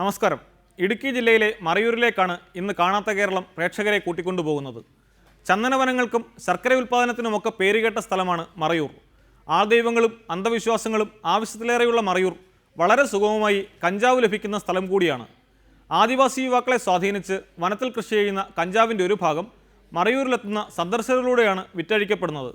നമസ്കാരം. ഇടുക്കി ജില്ലയിലെ മറയൂരിലേക്കാണ് ഇന്ന് കാണാത്ത കേരളം പ്രേക്ഷകരെ കൂട്ടിക്കൊണ്ടുപോകുന്നത്. ചന്ദനവനങ്ങൾക്കും ശർക്കര ഉൽപ്പാദനത്തിനുമൊക്കെ പേരുകേട്ട സ്ഥലമാണ് മറയൂർ. ആൾദൈവങ്ങളും അന്ധവിശ്വാസങ്ങളും ആവശ്യത്തിലേറെയുള്ള മറയൂർ വളരെ സുഗമമായി കഞ്ചാവ് ലഭിക്കുന്ന സ്ഥലം കൂടിയാണ്. ആദിവാസി യുവാക്കളെ സ്വാധീനിച്ച് വനത്തിൽ കൃഷി ചെയ്യുന്ന കഞ്ചാവിൻ്റെ ഒരു ഭാഗം മറയൂരിലെത്തുന്ന സന്ദർശകരിലൂടെയാണ് വിറ്റഴിക്കപ്പെടുന്നത്.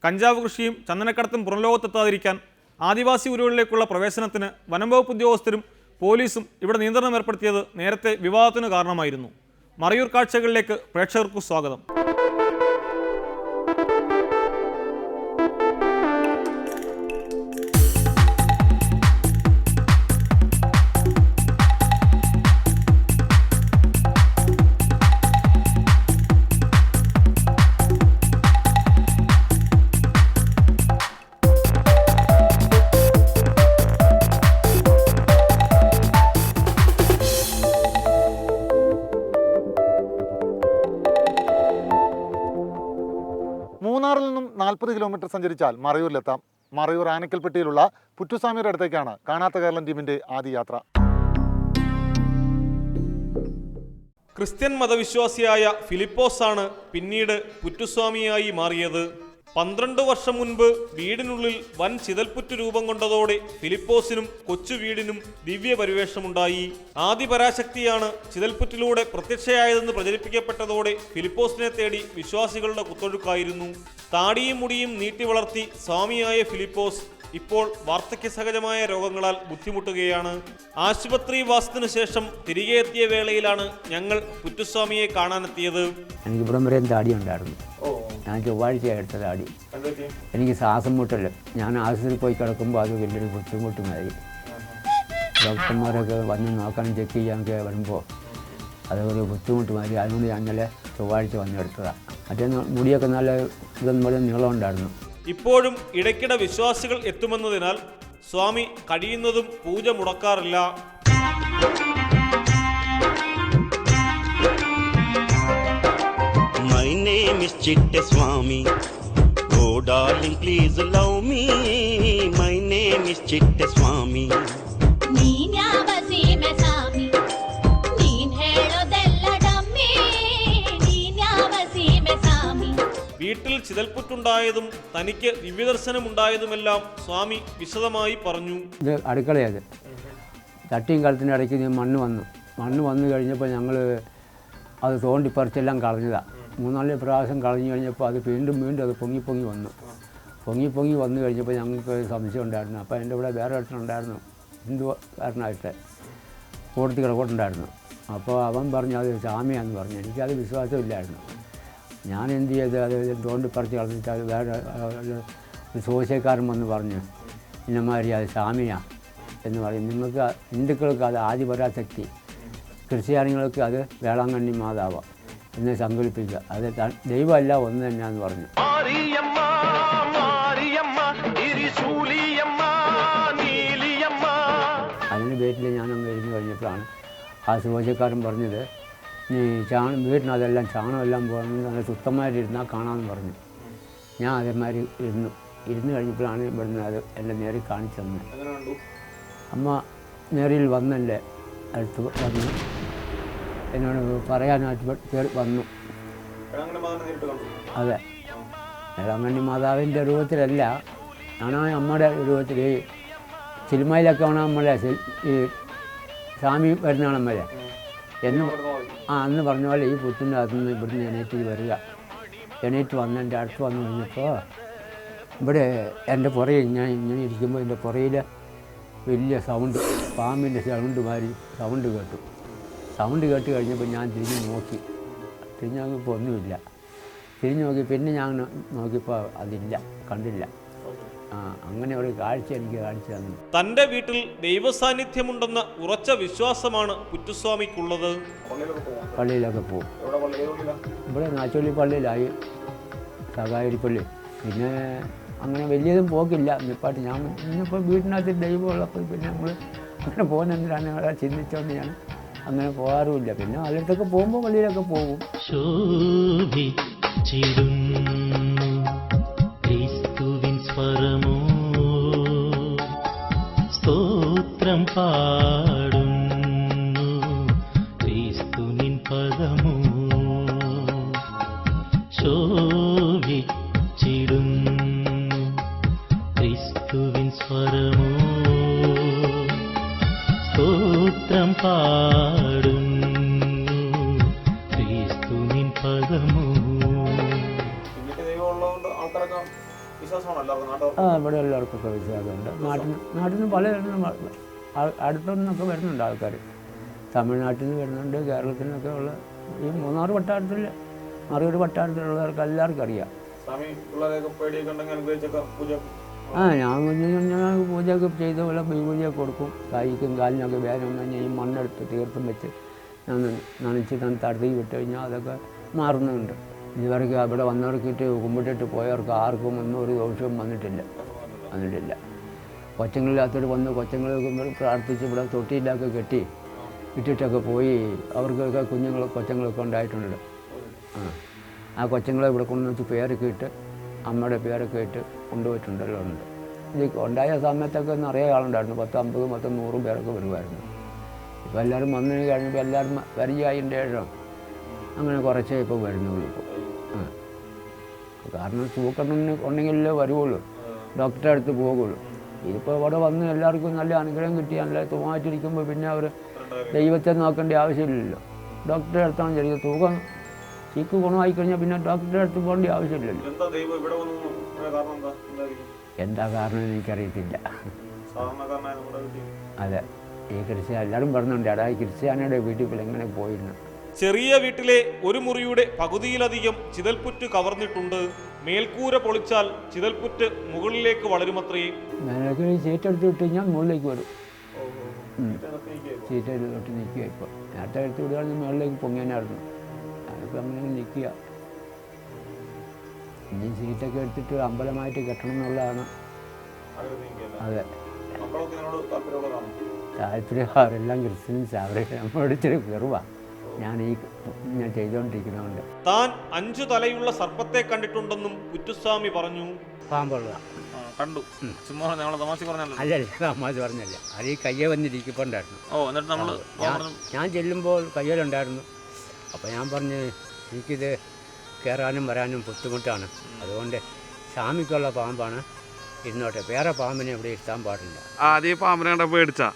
കഞ്ചാവ് കൃഷിയും ചന്ദനക്കടത്തും പുറംലോകത്തെത്താതിരിക്കാൻ ആദിവാസി ഊരുകളിലേക്കുള്ള പ്രവേശനത്തിന് വനംവകുപ്പ് ഉദ്യോഗസ്ഥരും പോലീസും ഇവിടെ നിയന്ത്രണം ഏർപ്പെടുത്തിയത് നേരത്തെ വിവാദത്തിന് കാരണമായിരുന്നു. മറയൂർ കാഴ്ചകളിലേക്ക് പ്രേക്ഷകർക്ക് സ്വാഗതം. മൂന്നാറിൽ നിന്നും 40 കിലോമീറ്റർ സഞ്ചരിച്ചാൽ മറയൂരിലെത്താം. മറയൂർ ആനക്കൽപ്പെട്ടിയിലുള്ള പുറ്റുസ്വാമിയുടെ അടുത്തേക്കാണ് കാണാത്ത കേരളം ടീമിന്റെ ആദ്യ യാത്ര. ക്രിസ്ത്യൻ മതവിശ്വാസിയായ ഫിലിപ്പോസാണ് പിന്നീട് പുറ്റുസ്വാമിയായി മാറിയത്. 12 വർഷം മുൻപ് വീടിനുള്ളിൽ വൻ ചിതൽപുറ്റ് രൂപം കൊണ്ടതോടെ ഫിലിപ്പോസിനും കൊച്ചു വീടിനും ദിവ്യ പരിവേഷമുണ്ടായി. ആദിപരാശക്തിയാണ് ചിതൽപുറ്റിലൂടെ പ്രത്യക്ഷയായതെന്ന് പ്രചരിപ്പിക്കപ്പെട്ടതോടെ ഫിലിപ്പോസിനെ തേടി വിശ്വാസികളുടെ കുത്തൊഴുക്കായിരുന്നു. താടിയും മുടിയും നീട്ടി വളർത്തി സ്വാമിയായ ഫിലിപ്പോസ് ഇപ്പോൾ വാർദ്ധക്യസഹജമായ രോഗങ്ങളാൽ ബുദ്ധിമുട്ടുകയാണ്. ആശുപത്രി വാസത്തിനു ശേഷം തിരികെ എത്തിയ വേളയിലാണ് ഞങ്ങൾ പുറ്റുസ്വാമിയെ കാണാനെത്തിയത്. എനിക്ക് ഇവിടം വരെയും താടി ഉണ്ടായിരുന്നു. ഞാൻ ചൊവ്വാഴ്ച എടുത്ത താടി. എനിക്ക് ശ്വാസം മുട്ടല്. ഞാൻ ആശുപത്രിയിൽ പോയി കിടക്കുമ്പോൾ അത് വലിയൊരു ബുദ്ധിമുട്ടുമായി. ഡോക്ടർമാരൊക്കെ വന്ന് നോക്കാനും ചെക്ക് ചെയ്യാനൊക്കെ വരുമ്പോൾ അതൊരു ബുദ്ധിമുട്ടുമായി. അതുകൊണ്ട് ഞങ്ങൾ ചൊവ്വാഴ്ച വന്നെടുത്തതാണ്. മറ്റേ മുടിയൊക്കെ നല്ല ഇതൊന്നും പോലെ നീളം ഉണ്ടായിരുന്നു. ഇപ്പോഴും ഇടയ്ക്കിടെ വിശ്വാസികൾ എത്തുമെന്നതിനാൽ സ്വാമി കഴിയുന്നതും പൂജ മുടക്കാറില്ല. My name is Chitte Swami. Oh darling, please allow me. My name is Chitte Swami. വീട്ടിൽ ചിതൽപുറ്റുണ്ടായതും തനിക്ക് ദിവ്യദർശനമുണ്ടായതുമെല്ലാം സ്വാമി വിശദമായി പറഞ്ഞു. ഇത് അടുക്കളയത് ചട്ടിയും കലത്തിൻ്റെ ഇടയ്ക്ക് മണ്ണ് വന്നു കഴിഞ്ഞപ്പോൾ ഞങ്ങൾ അത് തോണ്ടിപ്പറിച്ചെല്ലാം കളഞ്ഞതാണ്. 3-4 പ്രാവശ്യം കളഞ്ഞു കഴിഞ്ഞപ്പോൾ അത് വീണ്ടും അത് പൊങ്ങി വന്നു കഴിഞ്ഞപ്പോൾ ഞങ്ങൾക്ക് സംശയം ഉണ്ടായിരുന്നു. അപ്പോൾ എൻ്റെ ഇവിടെ വേറെ ഒരുത്തനുണ്ടായിരുന്നു, ഹിന്ദുകാരനായിട്ട് കൂടത്തി കിടക്കോട്ടുണ്ടായിരുന്നു. അപ്പോൾ അവൻ പറഞ്ഞു അത് സ്വാമിയാന്ന് പറഞ്ഞു. എനിക്കത് വിശ്വാസമില്ലായിരുന്നു. ഞാൻ എന്ത് ചെയ്ത് അത് തോണ്ടിപ്പറിച്ച് കളഞ്ഞിട്ട് അത് വേറെ ഒരു സോഷ്യക്കാരൻ വന്ന് പറഞ്ഞു ഇന്നമാതിരി അത് സ്വാമിയാണ് എന്ന് പറയും. നിങ്ങൾക്ക് ഹിന്ദുക്കൾക്ക് അത് ആദിപരാശക്തി, ക്രിസ്ത്യാനികൾക്ക് അത് വേളാങ്കണ്ണി മാതാവാണ് എന്ന് സങ്കല്പിക്കുക. അത് ദൈവമല്ല ഒന്ന് തന്നെയാന്ന് പറഞ്ഞു. അതിൻ്റെ പേരിൽ ഞാനങ്ങ് ഇരുന്ന് കഴിഞ്ഞപ്പോഴാണ് ആ സോഷ്യക്കാരൻ പറഞ്ഞത് നീ വീട്ടിനതെല്ലാം ചാണമെല്ലാം പോകുന്നത് നല്ല ശുദ്ധമായിട്ടിരുന്നാൽ കാണാമെന്ന് പറഞ്ഞു. ഞാൻ അതേമാതിരി ഇരുന്ന് കഴിഞ്ഞപ്പോഴാണ് ഇവിടുന്ന് അത് എൻ്റെ നേരിൽ കാണിച്ചു തന്നത്. അമ്മ നേരിൽ വന്നെൻ്റെ അടുത്ത് വന്നു എന്നോട് പറയാനായിട്ട് വന്നു. അതെ, വേളാങ്കണ്ണി മാതാവിൻ്റെ രൂപത്തിലല്ല, ഞാൻ അമ്മയുടെ രൂപത്തിൽ ഈ സിനിമയിലൊക്കെ ആണ് നമ്മളെ ഈ സ്വാമി വരുന്നതാണ് അമ്മയെ എന്ന് അന്ന് പറഞ്ഞ പോലെ ഈ പുറ്റിൻ്റെ അകത്തുനിന്ന് ഇവിടുന്ന് എണീറ്റ് വന്ന് എൻ്റെ അടുത്ത് വന്നു കഴിഞ്ഞപ്പോൾ ഇവിടെ എൻ്റെ പുറയിൽ ഞാൻ ഇങ്ങനെ ഇരിക്കുമ്പോൾ എൻ്റെ പുറയിൽ വലിയ സൗണ്ട്, പാമ്പിൻ്റെ സൗണ്ട് കേട്ട് കഴിഞ്ഞപ്പോൾ ഞാൻ തിരിഞ്ഞ് നോക്കിയപ്പോൾ ഒന്നുമില്ല. തിരിഞ്ഞ് നോക്കി പിന്നെ ഞാൻ നോക്കിയപ്പോൾ അതില്ല, കണ്ടില്ല. അങ്ങനെ ഒരു കാഴ്ച എനിക്ക് കാണിച്ചു തന്നു. തൻ്റെ വീട്ടിൽ ദൈവസാന്നിധ്യമുണ്ടെന്ന ഉറച്ച വിശ്വാസമാണ് പുറ്റുസ്വാമിക്കുള്ളത്. പള്ളിയിലൊക്കെ പോകും. ഇവിടെ നാച്ചോലി പള്ളിയിലായി, സഹായരിപ്പള്ളി. പിന്നെ അങ്ങനെ വലിയതും പോക്കില്ല. ഇന്നിപ്പാട്ട് ഞാൻ ഇന്നിപ്പോൾ വീട്ടിനകത്ത് ദൈവമുള്ളപ്പോൾ പിന്നെ നമ്മൾ അങ്ങനെ പോകുന്നതിനാണ് ചിന്തിച്ചുകൊണ്ട് ഞാൻ അങ്ങനെ പോകാറുമില്ല. പിന്നെ അതിലൊക്കെ പോകുമ്പോൾ പള്ളിയിലൊക്കെ പോകും. സ്തോത്രം പാടും നാദമോ സ്തോത്രം പാടുന്നു ക്രിസ്തുവിൻ പദമോ. ഇവിടെ എല്ലാവർക്കൊക്കെ വിശ്വാസമുണ്ട്. നാട്ടിൽ നിന്ന് പല അടുത്തുനിന്നൊക്കെ വരുന്നുണ്ട് ആൾക്കാർ. തമിഴ്നാട്ടിൽ നിന്ന് വരുന്നുണ്ട്, കേരളത്തിൽ നിന്നൊക്കെ ഉള്ള ഈ മൂന്നാർ വട്ടാരത്തിൽ മറയൂർ വട്ടാരത്തിലുള്ളവർക്ക് എല്ലാവർക്കും അറിയാം. ഞാൻ പൂജയൊക്കെ ചെയ്ത പോലെ പൂജയൊക്കെ കൊടുക്കും. കൈക്കും കാലിനൊക്കെ വേദന വന്നു കഴിഞ്ഞാൽ ഈ മണ്ണെടുത്ത് തീർത്തും വെച്ച് ഞാൻ നനച്ച് തടുത്തി വിട്ട് കഴിഞ്ഞാൽ അതൊക്കെ മാറുന്നുണ്ട്. ഇതുവരെയ്ക്ക് അവിടെ വന്നവർക്കിട്ട് കുമ്പിട്ടിട്ട് പോയവർക്ക് ആർക്കും ഒന്നും ഒരു ദോഷവും വന്നിട്ടില്ല. കൊച്ചങ്ങളില്ലാത്തവർ വന്ന് കൊച്ചങ്ങളൊക്കെ പ്രാർത്ഥിച്ച് ഇവിടെ തൊട്ടിയിലൊക്കെ കെട്ടി ഇട്ടിട്ടൊക്കെ പോയി. അവർക്കൊക്കെ കൊച്ചങ്ങളൊക്കെ ഉണ്ടായിട്ടുണ്ട്. ആ കൊച്ചങ്ങളെ ഇവിടെ കൊണ്ടുവച്ച് പേരൊക്കെ ഇട്ട് അമ്മയുടെ പേരൊക്കെ ഇട്ട് കൊണ്ടുപോയിട്ടുണ്ടല്ലോ. ഇത് ഉണ്ടായ സമയത്തൊക്കെ നിറയെ ആളുണ്ടായിരുന്നു. 10, 50, 100 പേരൊക്കെ വരുമായിരുന്നു. ഇപ്പോൾ എല്ലാവരും വന്നു കഴിഞ്ഞപ്പോൾ എല്ലാവരും പരിചയമായതിൻ്റെ ശേഷം അങ്ങനെ കുറച്ചേ ഇപ്പോൾ വരുന്നുള്ളൂ. കാരണം തൂക്കണ്ണന് ഉണ്ടെങ്കിലേ വരുള്ളൂ, ഡോക്ടറെ അടുത്ത് പോകുള്ളൂ. ഇതിപ്പോൾ ഇവിടെ വന്ന് എല്ലാവർക്കും നല്ല അനുഗ്രഹം കിട്ടി നല്ല തൂങ്ങായിട്ടിരിക്കുമ്പോൾ പിന്നെ അവർ ദൈവത്തെ നോക്കേണ്ട ആവശ്യമില്ലല്ലോ. ഡോക്ടറെ അടുത്താണ് ചെറിയ തൂക്കം ചീക്ക് ഗുണമായി കഴിഞ്ഞാൽ പിന്നെ ഡോക്ടറെ അടുത്ത് പോകേണ്ട ആവശ്യമില്ലല്ലോ. എന്താ കാരണം എനിക്കറിയത്തില്ല. അതെ, ഈ ക്രിസ്ത്യാനി എല്ലാവരും പറഞ്ഞുണ്ട്, എടാ ഈ ക്രിസ്ത്യാനിയുടെ വീട്ടിൽ എങ്ങനെ പോയിരുന്നു. ചെറിയ വീട്ടിലെ ഒരു മുറിയുടെ പകുതിയിലധികം ചിതൽപുറ്റ് കവർന്നിട്ടുണ്ട്. മേൽക്കൂര പൊളിച്ചാൽ ചിതൽപുറ്റ് മുകളിലേക്ക് വളരുമത്രേ. ഞാനൊക്കെ സീറ്റെടുത്ത് വിട്ട് കഴിഞ്ഞാൽ മുകളിലേക്ക് വരും. സീറ്റെടുത്ത് നിൽക്കുക. ഇപ്പോൾ നേരത്തെ എടുത്ത് വിടുകയാണെങ്കിൽ മുകളിലേക്ക് പൊങ്ങിയാനായിരുന്നു. ഞാനിപ്പോൾ അങ്ങനെ നിൽക്കുക. ഇനി സീറ്റൊക്കെ എടുത്തിട്ട് അമ്പലമായിട്ട് കെട്ടണം എന്നുള്ളതാണ്. അതെ, താല്പര്യം. അവരെല്ലാം ക്രിസ്ത്യൻസ്, അവരൊക്കെ നമ്മളോട് ഇച്ചിരി വെറുവാണ് ഞാൻ ചെയ്തുകൊണ്ടിരിക്കുന്നതുകൊണ്ട്. താൻ 5 തലയുള്ള സർപ്പത്തെ കണ്ടിട്ടുണ്ടെന്നും പുറ്റുസ്വാമി പറഞ്ഞു. പാമ്പുള്ള കണ്ടു. ചുമ്മാ ഞങ്ങൾ തമാശ പറഞ്ഞല്ലോ. അല്ലല്ല, തമാശ പറഞ്ഞല്ല. അത് ഈ കയ്യെ വന്നിരിക്കുന്നുണ്ടായിരുന്നു. എന്നിട്ട് നമ്മൾ ഞാൻ ചെല്ലുമ്പോൾ കയ്യിലുണ്ടായിരുന്നു. അപ്പോൾ ഞാൻ പറഞ്ഞു, എനിക്കിത് കയറാനും വരാനും ബുദ്ധിമുട്ടാണ്, അതുകൊണ്ട് സ്വാമിക്കുള്ള പാമ്പാണ്, ഇരുന്നോട്ടെ, വേറെ പാമ്പിനെ ഇവിടെ ഇരുത്താൻ പാടില്ല. ആദ്യം പാമ്പിനെ കണ്ടപ്പോൾ പേടിച്ചാ?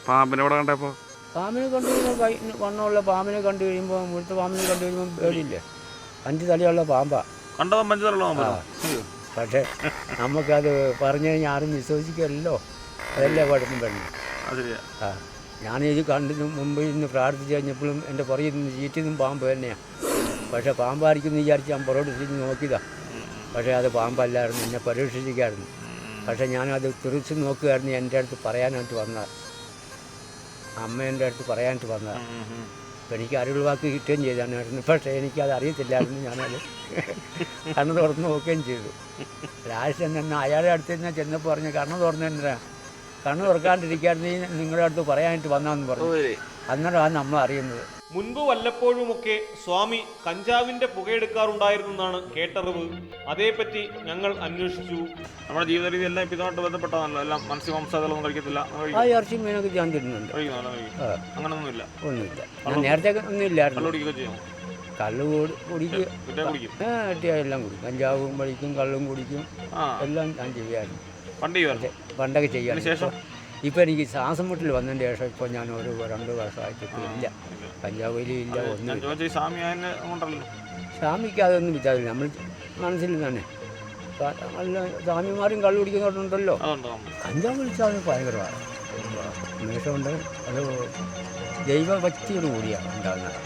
പാമ്പിനെ ഇവിടെ കണ്ടപ്പോൾ പാമ്പിനെ കണ്ടു കഴിയുമ്പോൾ വണ്ണമുള്ള പാമ്പിനെ കണ്ടു കഴിയുമ്പോൾ മുഴുത്ത പാമ്പിനെ കണ്ടു കഴിയുമ്പോൾ പേടിയില്ലേ? 5 തലയുള്ള പാമ്പാണ്. പക്ഷേ നമുക്കത് പറഞ്ഞു കഴിഞ്ഞാൽ ആരും വിശ്വസിക്കില്ലല്ലോ. അതല്ലേ കുഴപ്പം പെണ്ണു. ആ, ഞാനിത് കണ്ടതിന് മുമ്പ് ഇന്ന് പ്രാർത്ഥിച്ച് കഴിഞ്ഞപ്പോഴും എൻ്റെ പുറകിൽ നിന്ന് ചീറ്റിന്നും പാമ്പ് തന്നെയാണ്. പക്ഷേ പാമ്പായിരിക്കും വിചാരിച്ച് ഞാൻ പുറകോട്ട് തിരിഞ്ഞ് നോക്കിയതാണ്. പക്ഷേ അത് പാമ്പല്ലായിരുന്നു, എന്നെ പരീക്ഷിക്കായിരുന്നു. പക്ഷേ ഞാനത് തുറച്ച് നോക്കുകയായിരുന്നു. എൻ്റെ അടുത്ത് പറയാനായിട്ട് വന്നതാണ്, അമ്മേൻ്റെ അടുത്ത് പറയാനായിട്ട് വന്നതാണ്. അപ്പോൾ എനിക്ക് അറിവുള്ള വാക്ക് കിട്ടുകയും ചെയ്തായിരുന്നു. പക്ഷേ എനിക്കത് അറിയത്തില്ലായിരുന്നു. ഞാനത് കണ്ണ് തുറന്ന് നോക്കുകയും ചെയ്തു. ലാസ്റ്റ് തന്നെ അയാളുടെ അടുത്ത് തന്നെ ചെന്നപ്പോൾ പറഞ്ഞു, കണ്ണ് തുറന്നു തന്നെ, കണ്ണ് തുറക്കാണ്ടിരിക്കായിരുന്നു, നിങ്ങളുടെ അടുത്ത് പറയാനായിട്ട് വന്നതെന്ന് പറഞ്ഞു. അന്നേരമാണ് നമ്മൾ അറിയുന്നത്. മുൻപ് വല്ലപ്പോഴുമൊക്കെ സ്വാമി കഞ്ചാവിന്റെ പുകയെടുക്കാറുണ്ടായിരുന്നെന്നാണ് കേട്ടറിവ്. അതേപ്പറ്റി ഞങ്ങൾ അന്വേഷിച്ചു. നമ്മുടെ ജീവിത രീതി എല്ലാം ഇതുമായിട്ട് ബന്ധപ്പെട്ടതാണല്ലോ. എല്ലാം മത്സ്യമാംസാദികളൊന്നും കഴിക്കത്തില്ല. ആ ഇറച്ചി മീനൊക്കെ ഞാൻ തിന്നുന്നുണ്ട്. അങ്ങനൊന്നുമില്ല. ഒന്നുമില്ല, നേരത്തെ ഒന്നും ഇല്ലായിരുന്നു. കള്ള് കുടിക്കും, എല്ലാം കുടിക്കും. കഞ്ചാവും പഠിക്കും, കള്ളും കുടിക്കും, എല്ലാം ഞാൻ ചെയ്യാറുണ്ട്. പണ്ടൊക്കെ ചെയ്യാറുണ്ട്. ഇപ്പം എനിക്ക് ശ്വാസം മുട്ടൽ വന്നതിന് ശേഷം ഇപ്പോൾ ഞാൻ ഒരു 2 വർഷമായിട്ടൊക്കെ ഇല്ല, കഞ്ചാവ് വലിയില്ല, ഒന്നും. സ്വാമിക്ക് അതൊന്നും വിചാരില്ല, നമ്മൾ മനസ്സിൽ തന്നെ. നല്ല സ്വാമിമാരും കള്ളു കുടിക്കുന്നവരുണ്ടല്ലോ. കഞ്ചാവ് വിളിച്ചാൽ ഭയങ്കരമാണ് ഉന്മേഷമുണ്ട്. അത് ദൈവഭക്തിയോട് കൂടിയാണ് ഉണ്ടാകുന്നത്.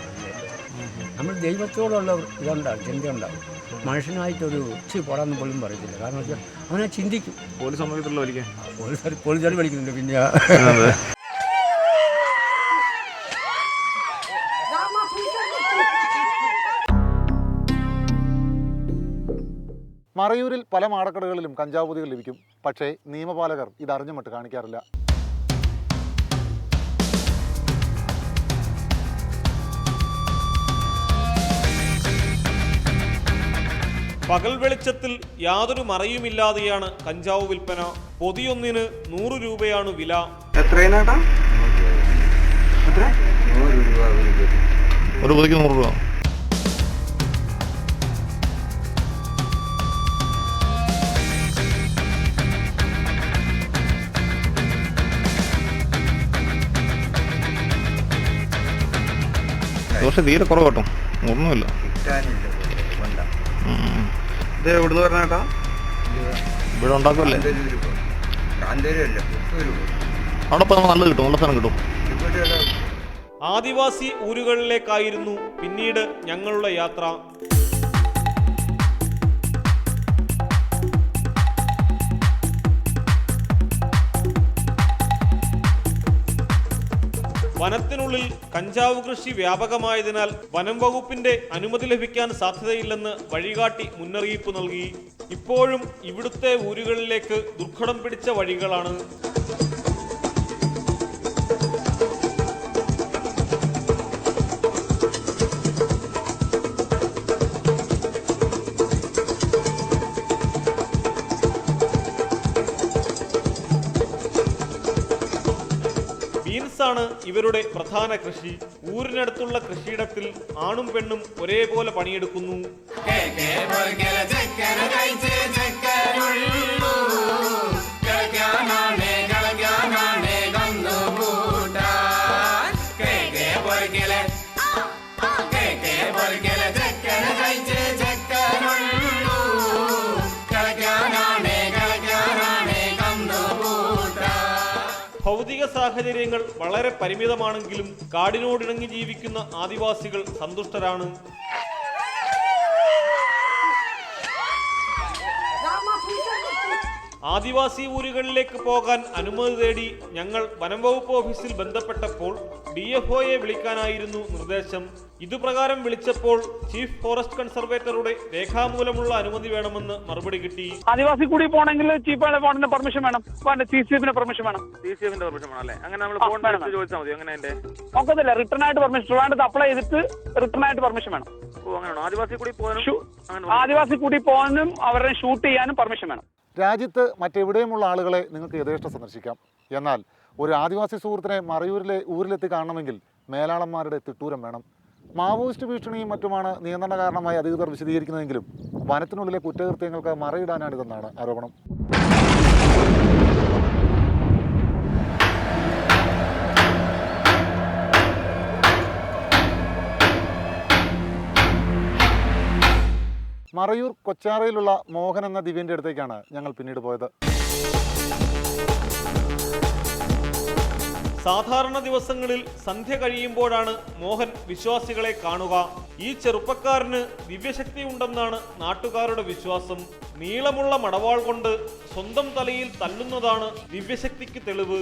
നമ്മൾ ദൈവത്തോടുള്ള ഇതുണ്ടാകും, ചിന്തയുണ്ടാകും. മനുഷ്യനായിട്ടൊരു ഉച്ചി പോടാന്ന് പോലും പറയത്തില്ല. കാരണം വെച്ചാൽ അവനെ ചിന്തിക്കും. പോലീസുകാർ വിളിക്കുന്നുണ്ട്. പിന്നെ മറയൂരിൽ പല മാടക്കടകളിലും കഞ്ചാവ് പൊതികൾ ലഭിക്കും. പക്ഷേ നിയമപാലകർ ഇതറിഞ്ഞ മട്ട് കാണിക്കാറില്ല. പകൽ വെളിച്ചത്തിൽ യാതൊരു മറയുമില്ലാതെയാണ് കഞ്ചാവ് വിൽപ്പന. പൊതിയൊന്നിന് 100 രൂപയാണ് വില. ഒരു പൊതിക്ക് 100 രൂപ. പക്ഷെ തീരെ കുറവ് കേട്ടോ, ഒന്നുമില്ല. ഇത് എവിടുന്ന് പറഞ്ഞേട്ടാ? ഇവിടെ ഉണ്ടാക്കുമല്ലേ? അവിടെ പോയി നല്ലത് കിട്ടും, നല്ല സാധനം കിട്ടും. ആദിവാസി ഊരുകളിലേക്കായിരുന്നു പിന്നീട് ഞങ്ങളുടെ യാത്ര. വനത്തിനുള്ളിൽ കഞ്ചാവ് കൃഷി വ്യാപകമായതിനാൽ വനം വകുപ്പിന്റെ അനുമതി ലഭിക്കാൻ സാധ്യതയില്ലെന്ന് വഴികാട്ടി മുന്നറിയിപ്പ് നൽകി. ഇപ്പോഴും ഇവിടുത്തെ ഊരുകളിലേക്ക് ദുർഘടം പിടിച്ച വഴികളാണ്. ബീൻസാണ് ഇവരുടെ പ്രധാന കൃഷി. ഊരിനടുത്തുള്ള കൃഷിയിടത്തിൽ ആണും പെണ്ണും ഒരേപോലെ പണിയെടുക്കുന്നു. ഭൗതിക സാഹചര്യങ്ങൾ വളരെ പരിമിതമാണെങ്കിലും കാടിനോടിണങ്ങി ജീവിക്കുന്ന ആദിവാസികൾ സന്തുഷ്ടരാണ്. ആദിവാസി ഊരുകളിലേക്ക് പോകാൻ അനുമതി തേടി ഞങ്ങൾ വനം വകുപ്പ് ഓഫീസിൽ ബന്ധപ്പെട്ടപ്പോൾ DFOയെ വിളിക്കാനായിരുന്നു നിർദ്ദേശം. ഇതുപ്രകാരം വിളിച്ചപ്പോൾ ചീഫ് ഫോറസ്റ്റ് കൺസർവേറ്ററുടെ രേഖാമൂലമുള്ള അനുമതി വേണമെന്ന് മറുപടി കിട്ടി. ആദിവാസി കൂടി പോകണമെങ്കിൽ ചീഫ് ഫോറസ്റ്റിന്റെ പെർമിഷൻ വേണം, CCFന്റെ പെർമിഷൻ വേണം. CCFന്റെ പെർമിഷൻ വേണം അല്ലേ? അങ്ങനെ നമ്മൾ ചോദിച്ചാൽ മതി. അങ്ങനെ നോക്കത്തില്ല, റിട്ടേൺ ആയിട്ട് പെർമിഷൻ ട്രിവാൻഡ്രത്ത് അപ്ലൈ ചെയ്തിട്ട് റിട്ടേൺ ആയിട്ട് പെർമിഷൻ വേണം. അങ്ങനെയാണോ? ആദിവാസി കൂടി പോകാനും അവരെ ഷൂട്ട് ചെയ്യാനും പെർമിഷൻ വേണം. രാജ്യത്ത് മറ്റെവിടെയുമുള്ള ആളുകളെ നിങ്ങൾക്ക് യഥേഷ്ടം സന്ദർശിക്കാം. എന്നാൽ ഒരു ആദിവാസി സുഹൃത്തിനെ മറയൂരിലെ ഊരിലെത്തി കാണണമെങ്കിൽ മേലാളന്മാരുടെ തിട്ടൂരം വേണം. മാവോയിസ്റ്റ് ഭീഷണിയും മറ്റുമാണ് നിയന്ത്രണ കാരണമായി അധികൃതർ വിശദീകരിക്കുന്നതെങ്കിലും വനത്തിനുള്ളിലെ കുറ്റകൃത്യങ്ങൾക്ക് മറയിടാനാണിതെന്നാണ് ആരോപണം. മറയൂർ കൊച്ചാറയിലുള്ള മോഹൻ എന്ന ദിവ്യൻ്റെ അടുത്തേക്കാണ് ഞങ്ങൾ പിന്നീട് പോയത്. സാധാരണ ദിവസങ്ങളിൽ സന്ധ്യ കഴിയുമ്പോഴാണ് മോഹൻ വിശ്വാസികളെ കാണുക. ഈ ചെറുപ്പക്കാരന് ദിവ്യശക്തി ഉണ്ടെന്നാണ് നാട്ടുകാരുടെ വിശ്വാസം. നീളമുള്ള മടവാൾ കൊണ്ട് സ്വന്തം തലയിൽ തല്ലുന്നതാണ് ദിവ്യശക്തിക്ക് തെളിവ്.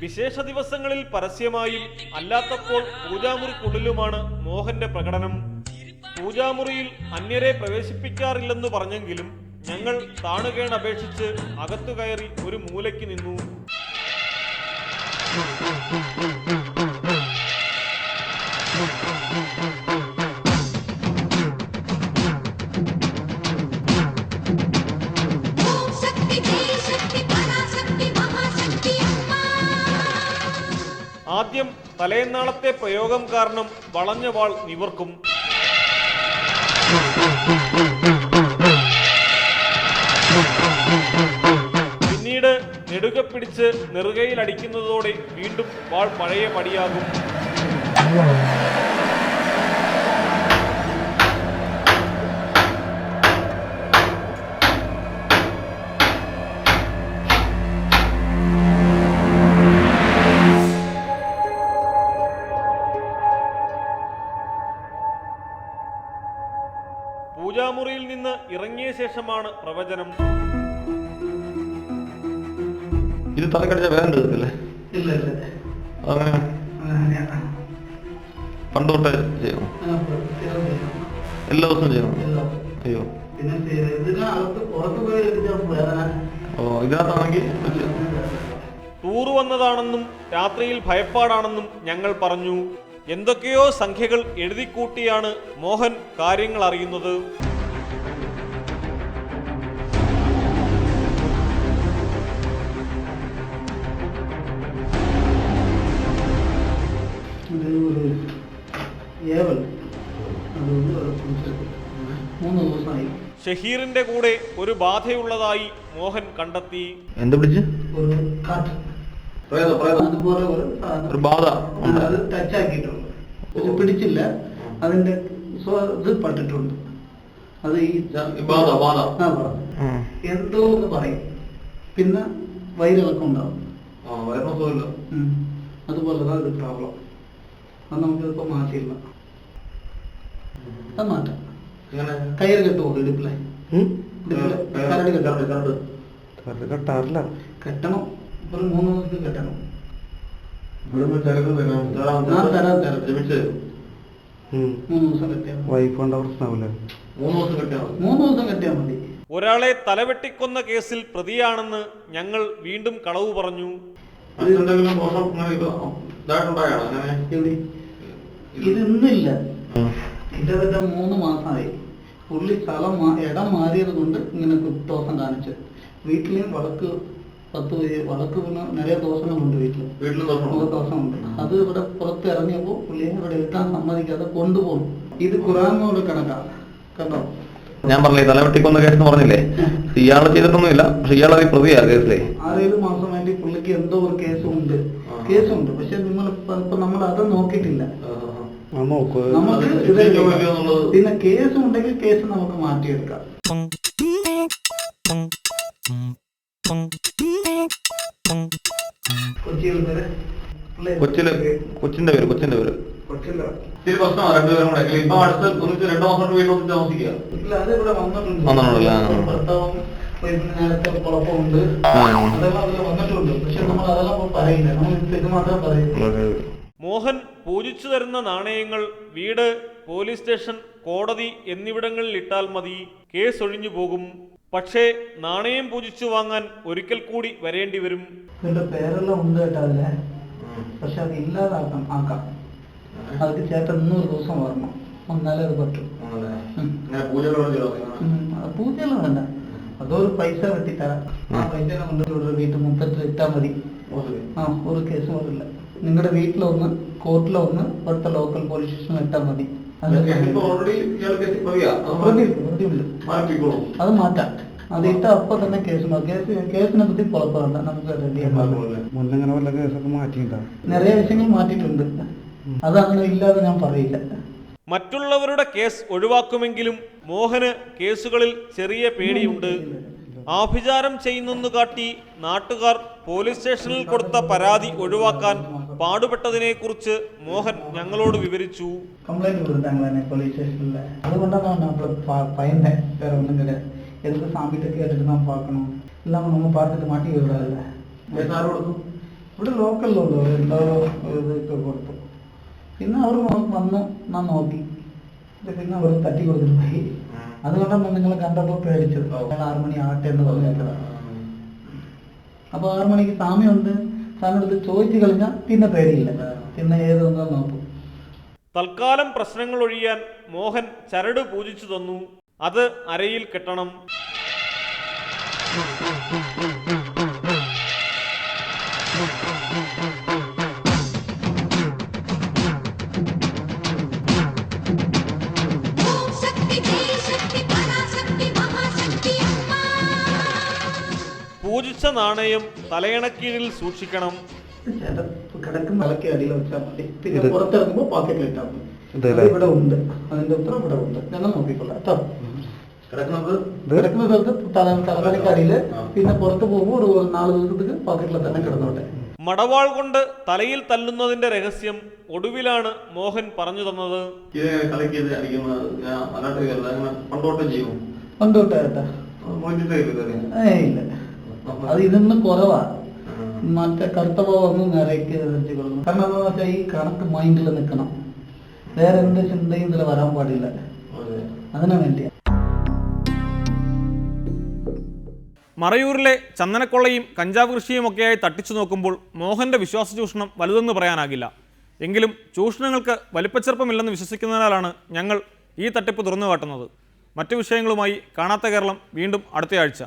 വിശേഷ ദിവസങ്ങളിൽ പരസ്യമായും അല്ലാത്തപ്പോൾ പൂജാമുറിക്കുള്ളിലുമാണ് മോഹന്റെ പ്രകടനം. പൂജാമുറിയിൽ അന്യരെ പ്രവേശിപ്പിക്കാറില്ലെന്ന് പറഞ്ഞെങ്കിലും ഞങ്ങൾ താണുകേൺ അപേക്ഷിച്ച് അകത്തു കയറി ഒരു മൂലയ്ക്ക് നിന്നു. ആദ്യം തലേന്നാളത്തെ പ്രയോഗം കാരണം വളഞ്ഞ വാൾ നിവർക്കും. പിന്നീട് നെടുക പിടിച്ച് നെറുകയിൽ അടിക്കുന്നതോടെ വീണ്ടും വാൾ പഴയ പടിയാകും. പൂജാമുറിയിൽ നിന്ന് ഇറങ്ങിയ ശേഷമാണ് പ്രവചനം. ഇത് തലക്കടിച്ച വേദന എടുക്കത്തില്ലേ? അങ്ങനെ പണ്ട് തൊട്ടേ ചെയ്യണം? എല്ലാ ദിവസവും ചെയ്യണം? അയ്യോ, ഇതിനകത്താണെങ്കിൽ ടൂറ് വന്നതാണെന്നും രാത്രിയിൽ ഭയപ്പാടാണെന്നും ഞങ്ങൾ പറഞ്ഞു. എന്തൊക്കെയോ സംഖ്യകൾ എഴുതിക്കൂട്ടിയാണ് മോഹൻ കാര്യങ്ങൾ അറിയുന്നത്. ഷഹീറിന്റെ കൂടെ ഒരു ബാധയുള്ളതായി മോഹൻ കണ്ടെത്തി. എന്താ പിടിച്ച്? അതുപോലെ ഒരു ബാധ അത് ടച്ച് ആക്കിയിട്ടുണ്ട്, പക്ഷെ പിടിച്ചില്ല. അതിന്റെ ഇത് പട്ടിട്ടുണ്ട്. അത് ഈ എന്തോ എന്ന് പറയും. പിന്നെ വയറിളക്കം ഉണ്ടാവും. അതുപോലെ ഇത് പ്രോബ്ലം. അത് നമുക്കിപ്പോ മാറ്റിയില്ല. അത് മാറ്റാം. കയറ് കെട്ടുമോ ഇടുപ്പിലെ? കെട്ടാറില്ല. കെട്ടണം. ഒരു 3 ദിവസത്തിൽ കെട്ടണം. വൈഫുണ്ട പ്രശ്നമില്ല. 3 ദിവസം കെട്ടിയാൽ മതി. ഒരാളെ തലവെട്ടിക്കൊന്ന കേസിൽ പ്രതിയാണെന്ന് ഞങ്ങൾ വീണ്ടും കളവ് പറഞ്ഞു. ഇതൊന്നില്ല. ഇതൊക്കെ 3 മാസമായി. പുള്ളി സ്ഥലം ഇടം മാറിയത് കൊണ്ട് ഇങ്ങനെ ദോഷം കാണിച്ചു. വീട്ടിലും വടക്ക് പിന്നെ നിറയെ ദോഷങ്ങളുണ്ട്. വീട്ടില് ദോഷമുണ്ട്. അത് ഇവിടെ പുറത്ത് ഇറങ്ങിയപ്പോൾ പുള്ളിയെ ഇവിടെ എത്താൻ സമ്മതിക്കാതെ കൊണ്ടുപോകും. ഇത് ഖുറാനോട് കണക്കാണ്. കണ്ടോ? ഞാൻ പറഞ്ഞില്ലേ തലവെട്ടിക്കൊന്ന കേസ് പറഞ്ഞില്ലേ, ഇയാള് ചെയ്തിട്ടൊന്നുമില്ല, പക്ഷെ ഇയാളത് പ്രതിയാ കേസിലെ. 6-7 മാസം വേണ്ടി പുള്ളിക്ക് എന്തോ ഒരു കേസുണ്ട്. പക്ഷെ നമ്മൾ അത് നോക്കിയിട്ടില്ല. നമുക്ക് പിന്നെ കേസ് ഉണ്ടെങ്കിൽ കേസ് നമുക്ക് മാറ്റിയെടുക്കാം. കൊച്ചിന്റെ പേര് ഇത്തിരി പ്രശ്നമാണ്. രണ്ടുപേരും കൂടെ ഇപ്പൊ അടുത്ത 2 മാസം വീട്ടിൽ താമസിക്കുക. നേരത്തെ കുഴപ്പമുണ്ട്, അതെല്ലാം അതിൽ വന്നിട്ടുണ്ട്. പക്ഷെ നമ്മൾ അതെല്ലാം പറയില്ല. നമ്മൾ ഇത് മാത്രമേ പറയുള്ളൂ. മോഹൻ പൂജിച്ചു തരുന്ന നാണയങ്ങൾ വീട്, പോലീസ് സ്റ്റേഷൻ, കോടതി എന്നിവിടങ്ങളിൽ ഇട്ടാൽ മതി, കേസ് ഒഴിഞ്ഞു പോകും. പക്ഷേ നാണയം പൂജിച്ചു വാങ്ങാൻ ഒരിക്കൽ കൂടി വരേണ്ടി വരും. ഇതിന്റെ പേരെല്ലാം ഉണ്ട് കേട്ടോ അതിലെ. പക്ഷെ അത് ആക്കാം. അതിന് ചേട്ടൻ 100 ദിവസം വരണം, വന്നാലേ അത് പറ്റും. പൂജയെല്ലാം വേണ്ട, അതൊരു പൈസ വെട്ടിത്തരാം. ആ പൈസ കൊണ്ട് വീട്ടിൽ മുറ്റത്ത് ഇട്ടാൽ മതി. ഒരു കേസും വരില്ല. നിങ്ങളുടെ വീട്ടിലൊന്ന്, കോർട്ടിലൊന്ന്, ഇവിടുത്തെ ലോക്കൽ പോലീസ് സ്റ്റേഷനിൽ ഇട്ടാൽ മതി. അത് മാറ്റാം. അത് ഇട്ട അപ്പൊ തന്നെ കേസിനെ പറ്റി കുഴപ്പമില്ല. നമുക്ക് നിറയെ വിഷയങ്ങൾ മാറ്റിയിട്ടുണ്ട്. അതങ്ങനെ ഇല്ലാതെ ഞാൻ പറയില്ല. മറ്റുള്ളവരുടെ കേസ് ഒഴിവാക്കുമെങ്കിലും മോഹന് കേസുകളിൽ ചെറിയ പേടിയുണ്ട്. ആഭിചാരം ചെയ്യുന്നെന്ന് കാട്ടി നാട്ടുകാർ പോലീസ് സ്റ്റേഷനിൽ കൊടുത്ത പരാതി ഒഴിവാക്കാൻ പാടുപെട്ടതിനെ കുറിച്ച് മോഹൻ ഞങ്ങളോട് വിവരിച്ചു. കംപ്ലൈന്റ് കൊടുത്താൽ പോലീസ് സ്റ്റേഷനിൽ. അതുകൊണ്ടാണ് നമ്മൾ പയ്യന്റെ വേറെ ഒന്നും കിട എதுக்கு சாமிகிட்ட கேட்டுட்டு தான் பார்க்கணும். இல்லாமல் நம்ம பார்த்துட்டு மாட்டி விடாதுல்ல. ഇവിടെ ലോക്കലിലുള്ള എന്തോ ഇതൊക്കെ കൊടുത്തു. പിന്നെ അവർ വന്നു, ഞാൻ നോക്കി. പിന്നെ അവർ തട്ടി കൊടുത്തിട്ട് പോയി. അതുകൊണ്ടാണ് നിങ്ങൾ കണ്ടപ്പോൾ പേടിച്ചത്. 6 മണി ആട്ടെ എന്ന് പറഞ്ഞേക്കതാണ്. അപ്പൊ 6 മണിക്ക് സാമിയുണ്ട്, സാമിയോട് ചോദിച്ചു കഴിഞ്ഞാൽ പിന്നെ പേടിയില്ല. പിന്നെ ഏതൊന്നും നോക്കും. തൽക്കാലം പ്രശ്നങ്ങൾ ഒഴിയാൻ മോഹൻ ചരട് പൂജിച്ചു തന്നു. അത് അരയിൽ കെട്ടണം. പൂജിച്ച നാണയം തലയണക്കീഴിൽ സൂക്ഷിക്കണം. കിടക്കുന്ന വിളക്ക് അടിയിൽ വെച്ചാൽ മതി. പിന്നെ പുറത്തിറങ്ങുമ്പോൾ പോക്കറ്റിൽ ഇട്ടാൽ മതി. ഇവിടെ ഉണ്ട്, അതിന്റെ ഉത്തരം ഇവിടെ ഉണ്ട്. ഞങ്ങൾ നോക്കിക്കൊള്ളാം കേട്ടോ. കിടക്കുന്ന സ്ഥലത്ത് തലവരക്കടിയില്, പിന്നെ പുറത്ത് പോകുമ്പോൾ ഒരു 4 ദിവസത്തേക്ക് പോക്കറ്റിൽ തന്നെ കിടന്നോട്ടെ. മടവാൾ കൊണ്ട് തലയിൽ തല്ലുന്നതിന്റെ രഹസ്യം ഒടുവിലാണ് മോഹൻ പറഞ്ഞു തന്നത്. പണ്ടോട്ടേട്ടാ ഇല്ല, അത് ഇതൊന്നും കുറവാ. മറ്റേ കറുത്ത പോവൊന്നും നിറയ്ക്ക് വെച്ച് കൊടുക്കണം. കാരണം എന്താണെന്ന് വെച്ചാൽ ഈ കണക്ക് മൈൻഡിൽ നിൽക്കണം. വേറെ എന്ത് ചിന്തയും ഇതിൽ വരാൻ പാടില്ല. അതിനു വേണ്ടിയാ. മറയൂരിലെ ചന്ദനക്കൊള്ളയും കഞ്ചാവ് കൃഷിയുമൊക്കെയായി തട്ടിച്ചു നോക്കുമ്പോൾ മോഹൻ്റെ വിശ്വാസ ചൂഷണം വലുതെന്ന് പറയാനാകില്ല. എങ്കിലും ചൂഷണങ്ങൾക്ക് വലിപ്പച്ചെറുപ്പമില്ലെന്ന് വിശ്വസിക്കുന്നതിനാലാണ് ഞങ്ങൾ ഈ തട്ടിപ്പ് തുറന്നു കാട്ടുന്നത്. മറ്റു വിഷയങ്ങളുമായി കാണാത്ത കേരളം വീണ്ടും അടുത്തയാഴ്ച.